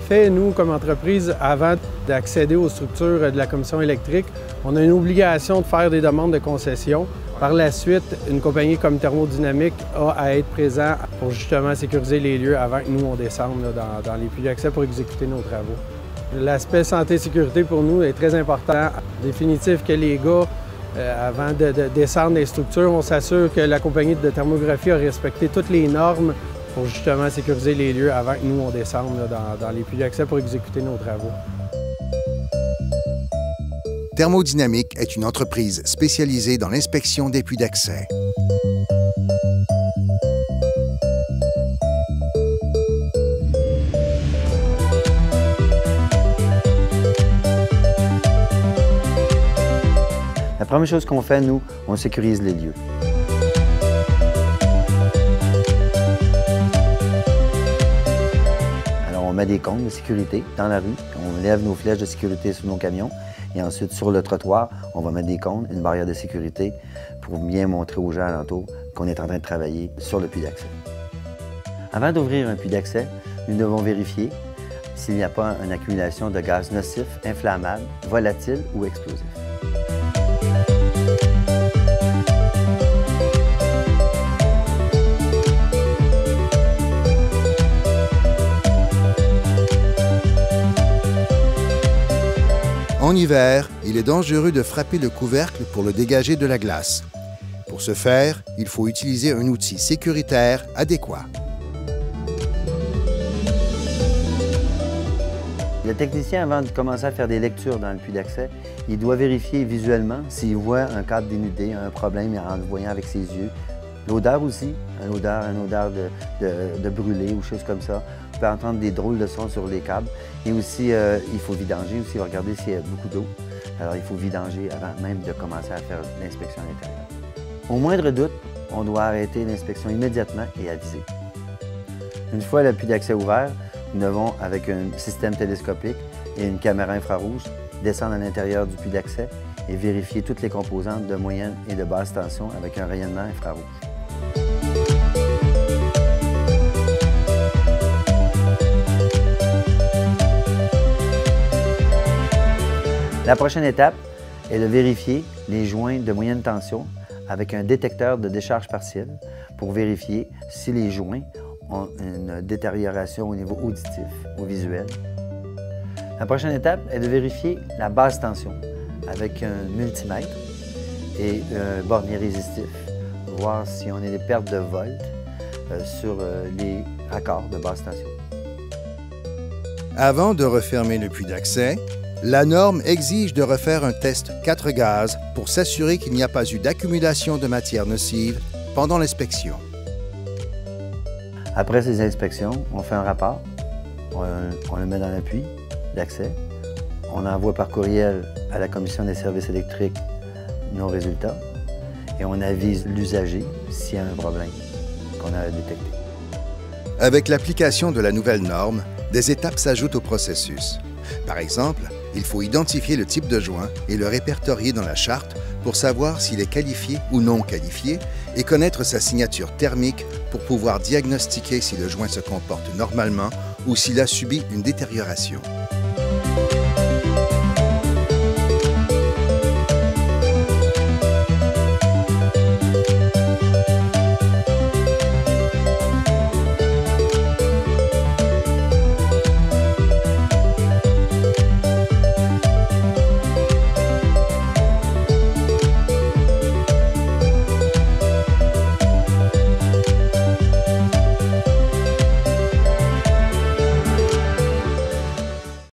fait, nous, comme entreprise, avant d'accéder aux structures de la commission électrique, on a une obligation de faire des demandes de concession. Par la suite, une compagnie comme Thermodynamique a à être présent pour justement sécuriser les lieux avant que nous, on descende là, dans les puits d'accès pour exécuter nos travaux. L'aspect santé-sécurité pour nous est très important. Définitif que les gars, avant de descendre les structures, on s'assure que la compagnie de thermographie a respecté toutes les normes pour justement sécuriser les lieux avant que nous, on descende là, dans les puits d'accès pour exécuter nos travaux. Thermodynamique est une entreprise spécialisée dans l'inspection des puits d'accès. La première chose qu'on fait, nous, on sécurise les lieux. Alors, on met des cônes de sécurité dans la rue, on lève nos flèches de sécurité sur nos camions, et ensuite, sur le trottoir, on va mettre des cônes, une barrière de sécurité, pour bien montrer aux gens alentours qu'on est en train de travailler sur le puits d'accès. Avant d'ouvrir un puits d'accès, nous devons vérifier s'il n'y a pas une accumulation de gaz nocifs, inflammables, volatiles ou explosifs. En hiver, il est dangereux de frapper le couvercle pour le dégager de la glace. Pour ce faire, il faut utiliser un outil sécuritaire adéquat. Le technicien, avant de commencer à faire des lectures dans le puits d'accès, il doit vérifier visuellement s'il voit un câble dénudé, un problème en le voyant avec ses yeux. L'odeur aussi, une odeur de brûlé ou choses comme ça. On peut entendre des drôles de sons sur les câbles. Et aussi, il faut vidanger aussi, regarder s'il y a beaucoup d'eau. Alors, il faut vidanger avant même de commencer à faire l'inspection à l'intérieur. Au moindre doute, on doit arrêter l'inspection immédiatement et aviser. Une fois le puits d'accès ouvert, nous devons, avec un système télescopique et une caméra infrarouge, descendre à l'intérieur du puits d'accès et vérifier toutes les composantes de moyenne et de basse tension avec un rayonnement infrarouge. La prochaine étape est de vérifier les joints de moyenne tension avec un détecteur de décharge partielle pour vérifier si les joints ont une détérioration au niveau auditif ou visuel. La prochaine étape est de vérifier la basse tension avec un multimètre et un bornier résistif, voir si on a des pertes de volts sur les raccords de basse tension. Avant de refermer le puits d'accès, la norme exige de refaire un test 4 gaz pour s'assurer qu'il n'y a pas eu d'accumulation de matière nocive pendant l'inspection. Après ces inspections, on fait un rapport, on le met dans le puits d'accès, on envoie par courriel à la Commission des services électriques nos résultats et on avise l'usager s'il y a un problème qu'on a détecté. Avec l'application de la nouvelle norme, des étapes s'ajoutent au processus. Par exemple, il faut identifier le type de joint et le répertorier dans la charte pour savoir s'il est qualifié ou non qualifié et connaître sa signature thermique pour pouvoir diagnostiquer si le joint se comporte normalement ou s'il a subi une détérioration.